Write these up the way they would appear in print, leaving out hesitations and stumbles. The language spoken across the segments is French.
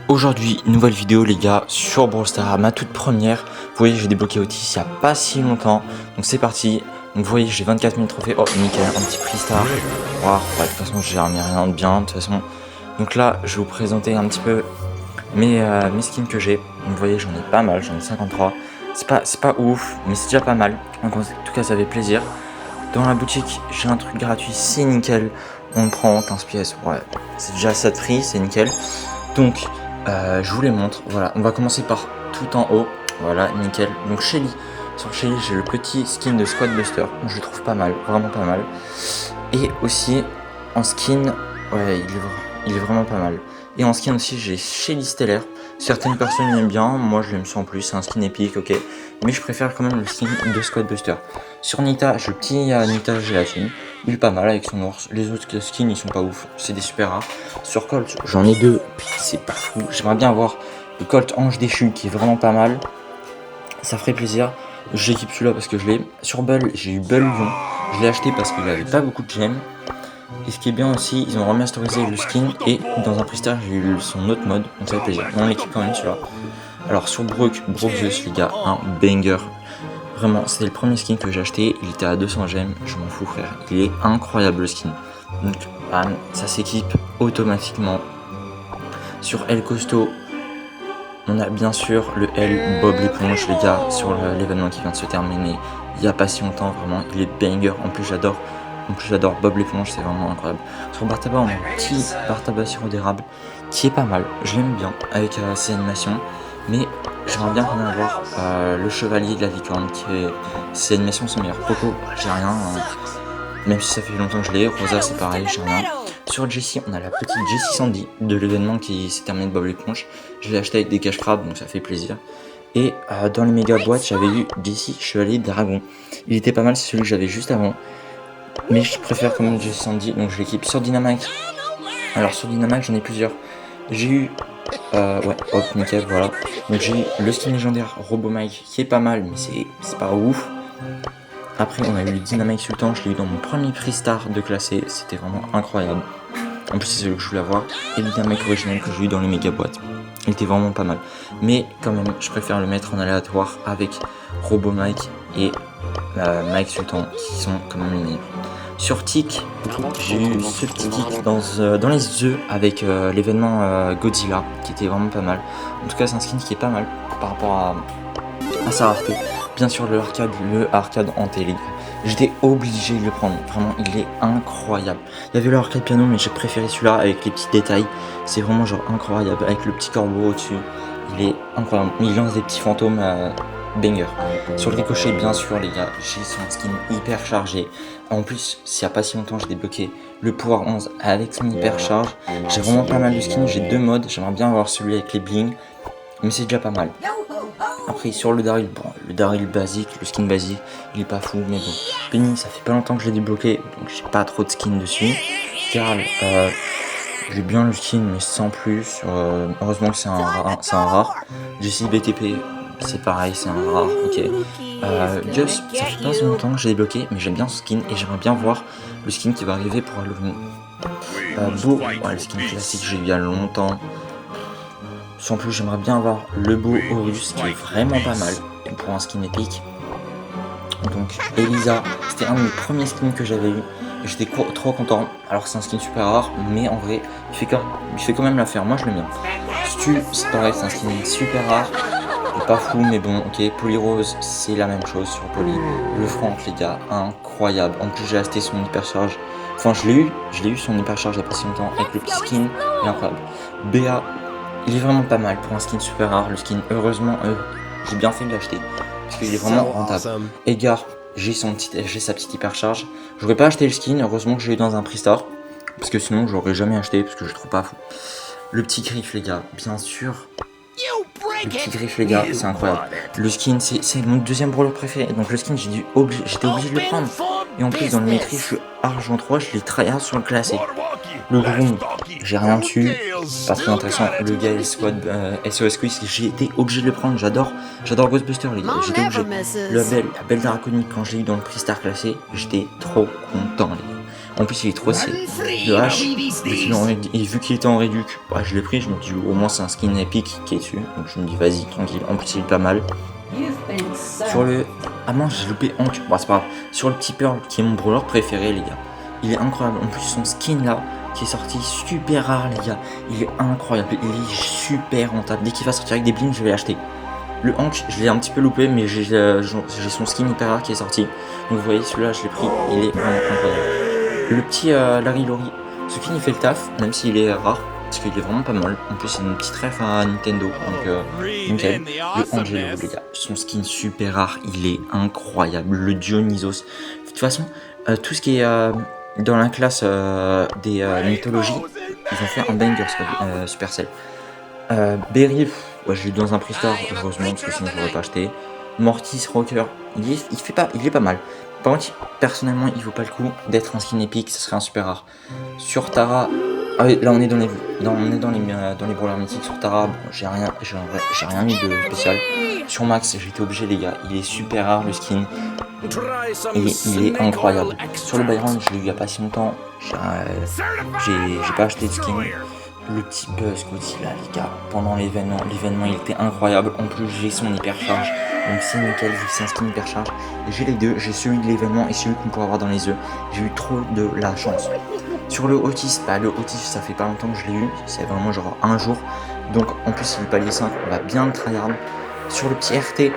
Aujourd'hui, nouvelle vidéo les gars sur Brawl Stars, ma toute première. Vous voyez, j'ai débloqué Otis il n'y a pas si longtemps, donc c'est parti. Donc vous voyez, j'ai 24 000 trophées, oh nickel, un petit prix star. Wow, ouais, de toute façon, j'ai remis rien de bien, de toute façon. Donc là, je vais vous présenter un petit peu mes skins que j'ai. Donc vous voyez, j'en ai pas mal, j'en ai 53. C'est pas ouf, mais c'est déjà pas mal. Donc en tout cas, ça fait plaisir. Dans la boutique, j'ai un truc gratuit, c'est nickel. On le prend 15 pièces, ouais, c'est déjà ça de prix, c'est nickel. Donc, je vous les montre. Voilà, on va commencer par tout en haut. Voilà, nickel. Donc Shelly. Sur Shelly, j'ai le petit skin de Squad Buster. Je le trouve pas mal, vraiment pas mal. Et aussi en skin, ouais, il est vraiment pas mal. Et en skin aussi, j'ai Shelly Stellaire. Certaines personnes l'aiment bien, moi je l'aime sans plus. C'est un skin épique, ok. Mais je préfère quand même le skin de Squad Buster. Sur Nita, j'ai le petit Nita Gélatine. Il est pas mal avec son ours. Les autres skins ils sont pas ouf, c'est des super rares. Sur Colt, j'en ai deux, c'est pas fou. J'aimerais bien avoir le Colt Ange Déchu qui est vraiment pas mal. Ça ferait plaisir. J'équipe celui-là parce que je l'ai. Sur Bull, j'ai eu Bull Lion. Je l'ai acheté parce qu'il avait pas beaucoup de gemmes. Et ce qui est bien aussi, ils ont remasterisé le skin et dans un prestar j'ai eu son autre mode, donc ça fait plaisir. On l'équipe quand même celui-là. Alors sur Brook Zeus les gars, un banger. Vraiment, c'était le premier skin que j'ai acheté, il était à 200 gemmes, je m'en fous frère, il est incroyable le skin. Donc bam, ça s'équipe automatiquement. Sur El Costo, on a bien sûr le L Bob l'éponge les gars, sur l'événement qui vient de se terminer il n'y a pas si longtemps, vraiment, il est banger, en plus j'adore Bob l'éponge, c'est vraiment incroyable. Sur Bartaba, on a un petit Bartaba sirop d'érable qui est pas mal, je l'aime bien avec ses animations, mais j'aimerais bien quand même avoir le chevalier de la licorne ses animations sont meilleures. Coco, j'ai rien, hein. Même si ça fait longtemps que je l'ai. Rosa, c'est pareil, j'ai rien. Sur Jessie, on a la petite Jessie Sandy de l'événement qui s'est terminé de Bob l'éponge. Je l'ai acheté avec des cash crabes, donc ça fait plaisir. Et dans les méga boîtes, j'avais eu Jessie Chevalier Dragon. Il était pas mal, c'est celui que j'avais juste avant. Mais je préfère quand même Jessie Sandy, donc je l'équipe sur Dynamite. Alors sur Dynamite, j'en ai plusieurs. J'ai eu ouais, hop, nickel, voilà. Donc j'ai eu le skin légendaire Robo Mike qui est pas mal, mais c'est pas ouf. Après, on a eu le Dynamite Sultan, je l'ai eu dans mon premier prix star de classé, c'était vraiment incroyable. En plus, c'est celui que je voulais avoir. Et le Dynamite original que j'ai eu dans les méga boîtes. Il était vraiment pas mal. Mais quand même, je préfère le mettre en aléatoire avec Robo Mike et Mike Sultan qui sont quand même les meilleurs. Sur Tic, j'ai eu ce petit Tic dans les œufs avec l'événement Godzilla qui était vraiment pas mal. En tout cas, c'est un skin qui est pas mal par rapport à sa rareté. Bien sûr, le arcade hanté, les gars. J'étais obligé de le prendre. Vraiment, il est incroyable. Il y avait le arcade piano, mais j'ai préféré celui-là avec les petits détails. C'est vraiment genre incroyable. Avec le petit corbeau au-dessus. Il est incroyable. Il lance des petits fantômes banger. Sur le ricochet, bien sûr, les gars, j'ai son skin hyper chargé. En plus, s'il n'y a pas si longtemps, j'ai débloqué le pouvoir 11 avec son hyper charge. J'ai vraiment pas mal de skins. J'ai deux modes. J'aimerais bien avoir celui avec les bling. Mais c'est déjà pas mal. Après sur le Daryl, bon, le Daryl basique, le skin basique, il est pas fou, mais bon. Penny, ça fait pas longtemps que je l'ai débloqué, donc j'ai pas trop de skins dessus. Carl, j'ai bien le skin, mais sans plus. Heureusement que c'est un rare. Jessie BTP, c'est pareil, c'est un rare, ok. Just, ça fait pas si longtemps que j'ai débloqué, mais j'aime bien ce skin et j'aimerais bien voir le skin qui va arriver pour Halloween. Beau, ouais, le skin classique, j'ai eu il y a longtemps. Sans plus, j'aimerais bien avoir le beau Horus qui est vraiment pas mal pour un skin épique. Donc Elisa, c'était un de mes premiers skins que j'avais eu. J'étais trop content. Alors c'est un skin super rare, mais en vrai, il fait quand même l'affaire. Moi je l'aime bien. Stu, c'est pareil, c'est un skin super rare. Il est pas fou, mais bon, ok. Polyrose, c'est la même chose sur Poly. Le Franck, les gars, incroyable. En plus, j'ai acheté son hypercharge. Enfin, je l'ai eu son hypercharge il y a pas si longtemps avec le petit skin. Il est incroyable. Béa. Il est vraiment pas mal pour un skin super rare, le skin, heureusement, j'ai bien fait de l'acheter, parce qu'il est vraiment rentable. Edgar, j'ai sa petite hypercharge, j'aurais pas acheté le skin, heureusement que j'ai eu dans un prix star, parce que sinon j'aurais jamais acheté, parce que je trouve pas fou. Le petit griffe les gars, bien sûr, le petit griffe les gars, c'est incroyable. Le skin, c'est mon deuxième brawler préféré, donc le skin j'étais obligé de le prendre. Et en plus dans le maîtrise, je suis argent 3, je l'ai tryhard sur le classé. Le Groom, j'ai rien dessus, pas très intéressant. Le Gale Squad SOS Quiz, j'ai été obligé de le prendre, j'adore Ghostbuster les gars, j'étais obligé. La belle draconique, quand je l'ai eu dans le prix star classé, j'étais trop content les gars. En plus il est trop stylé. Le H, Et vu qu'il était en réduc, bah, je l'ai pris, je me dis au moins c'est un skin épique qui est dessus, donc je me dis vas-y tranquille, en plus il est pas mal. Sur le... Ah mince j'ai loupé Hank, bah c'est pas grave. Sur le petit Pearl qui est mon brawler préféré les gars, il est incroyable, en plus son skin là qui est sorti super rare les gars, il est incroyable, il est super rentable, dès qu'il va sortir avec des blinks je vais l'acheter. Le Hank je l'ai un petit peu loupé mais j'ai son skin hyper rare qui est sorti, donc vous voyez celui-là je l'ai pris, il est vraiment incroyable. Le petit Larry Lori, ce skin il fait le taf, même s'il est rare, parce qu'il est vraiment pas mal. En plus c'est une petite ref à Nintendo, donc nickel. Le Angelo les gars, son skin super rare, il est incroyable. Le Dionysos, de toute façon, tout ce qui est dans la classe des mythologies, ils ont fait un banger Supercell. Berry, ouais, je l'ai dans un prix star, heureusement, parce que sinon je l'aurais pas acheté. Mortis Rocker, il est pas mal. Par contre, personnellement, il vaut pas le coup d'être un skin épique, ce serait un super rare. Sur Tara, ah oui, là on est dans les brawlers mythiques. Sur Tara, bon, j'ai rien mis de spécial. Sur Max, j'étais obligé les gars, il est super rare le skin, et il est incroyable. Sur le Byron, je l'ai eu il y a pas si longtemps, j'ai pas acheté de skin. Le petit Buzz Godzilla les gars, pendant l'événement il était incroyable, en plus j'ai son hypercharge, donc c'est nickel vu que c'est un skin hypercharge, et j'ai les deux, j'ai celui de l'événement et celui qu'on pourra avoir dans les œufs, j'ai eu trop de la chance. Sur le Otis, bah le Otis ça fait pas longtemps que je l'ai eu, c'est vraiment genre un jour, donc en plus c'est le palier 5, on va bien le tryhard. Sur le petit RT,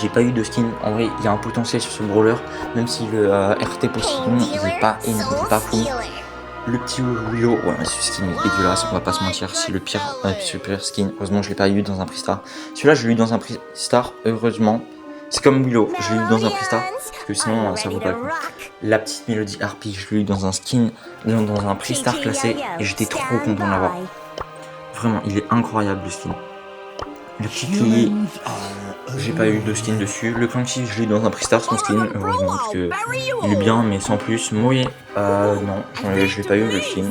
j'ai pas eu de skin, en vrai il y a un potentiel sur ce brawler, même si le RT Poseidon il est pas fou. Le petit Willow, ouais, ce skin est dégueulasse, on va pas se mentir, c'est le pire super skin. Heureusement, je l'ai pas eu dans un prix star. Celui-là, je l'ai eu dans un prix star, heureusement. C'est comme Willow, je l'ai eu dans un prix star, parce que sinon, ça vaut pas le coup. La petite Mélodie Harpy, je l'ai eu dans un skin, dans un prix star classé, et j'étais trop content de l'avoir. Vraiment, il est incroyable le skin. Le petit Killy, j'ai pas eu de skin dessus. Le Clanky, je l'ai eu dans un prix star son skin, heureusement, parce que il est bien, mais sans plus. Moé, non, je l'ai pas eu le skin.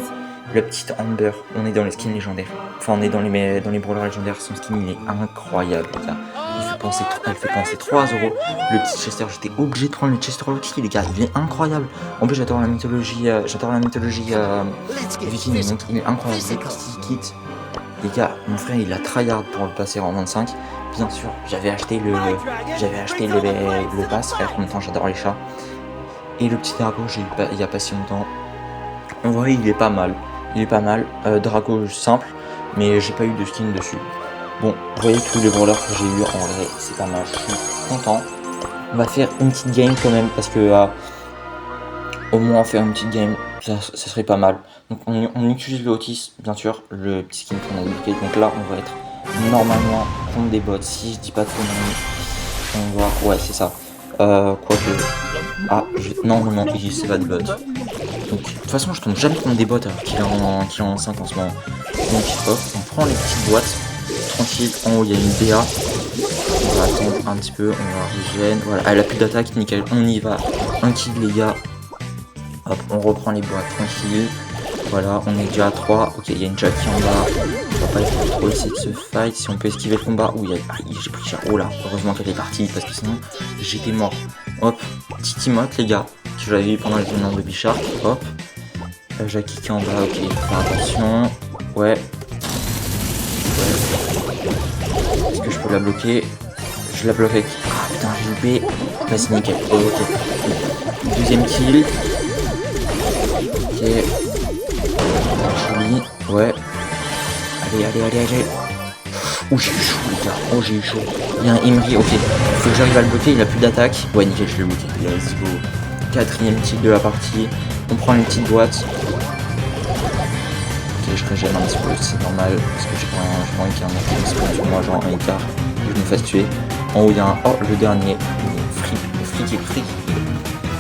La petite Amber, on est dans les skins légendaires. Enfin, on est dans les brawlers légendaires. Son skin, il est incroyable, les gars. Elle fait penser 3 euros. Le petit Chester, j'étais obligé de prendre le Chester Loki, les gars. Il est incroyable. En plus, j'adore la mythologie viking, donc il est incroyable. Les petits kits. Les gars, mon frère il a tryhard pour le passer en 25. Bien sûr, j'avais acheté le pass, frère, en même temps j'adore les chats. Et le petit Draco, j'ai eu il y a pas si longtemps. En vrai, il est pas mal. Draco simple, mais j'ai pas eu de skin dessus. Bon, vous voyez tous les brawlers que j'ai eu, en vrai, c'est pas mal. Je suis content. On va faire une petite game quand même, parce que au moins faire une petite game, ça serait pas mal. Donc on utilise le Otis, bien sûr, le petit skin qu'on a débloqué. Donc là on va être normalement contre des bots, si je dis pas de conneries. On va voir, ouais c'est ça. Quoique... Ah, non, c'est pas des bots. Donc de toute façon je tombe jamais contre des bots alors qu'il est en 5 en ce moment. Donc hop, on prend les petites boîtes, tranquille, en haut il y a une DA. On va attendre un petit peu, on va régène. Voilà, elle a plus d'attaque, nickel, on y va. Un kill les gars. Hop, on reprend les boîtes tranquille. Voilà, on est déjà à 3. Ok, il y a une Jack qui est en bas. On va pas trop essayer de se fight. Si on peut esquiver le combat. Ouh, j'ai pris cher. Oh là, heureusement qu'elle est partie parce que sinon j'étais mort. Hop, petite emote les gars, que j'avais eu pendant les événements de Bichard. Hop, Jackie qui est en bas. Ok, faire attention. Ouais. Est-ce que je peux la bloquer? Je la bloque avec... Ah putain, j'ai loupé. Là, c'est nickel. Oh, ok. Deuxième kill. Ok. Joli. Ouais. Allez. Oh, j'ai eu chaud, les gars. Oh, j'ai eu chaud. Il y a un Emery. Ok. Faut que j'arrive à le bloquer. Il a plus d'attaque. Ouais, nickel, je l'ai bloqué. Let's go. Quatrième kill de la partie. On prend une petite boîte. Ok, je régène un petit peu. C'est normal. Parce que j'ai pas envie qu'il y ait un autre sur moi, genre un écart. Que je me fasse tuer. En haut, il y a un. Oh, le dernier. Le fric.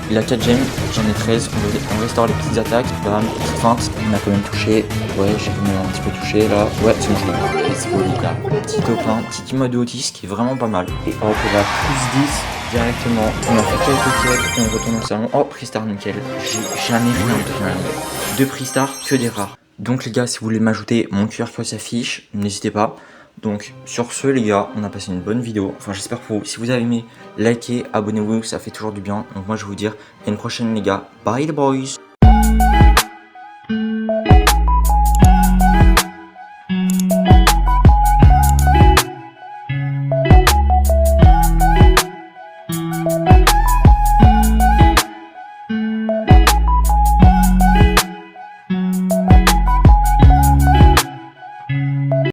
Il a 4 gemmes, j'en ai 13, on restaure les petites attaques, bam, petite feinte, on a quand même touché, ouais j'ai quand même un petit peu touché là, ouais c'est bon je l'ai, let's go les gars, petit top 1, petit mode de Otis qui est vraiment pas mal, et hop on va plus 10 directement, on a fait quelques quêtes, et on retourne au salon, oh prix star nickel, j'ai jamais rien de prix star, que des rares. Donc les gars si vous voulez m'ajouter, mon QR code s'affiche, n'hésitez pas. Donc sur ce les gars, on a passé une bonne vidéo, enfin j'espère pour vous, si vous avez aimé, likez, abonnez-vous, ça fait toujours du bien. Donc moi je vais vous dire à une prochaine les gars, bye les boys.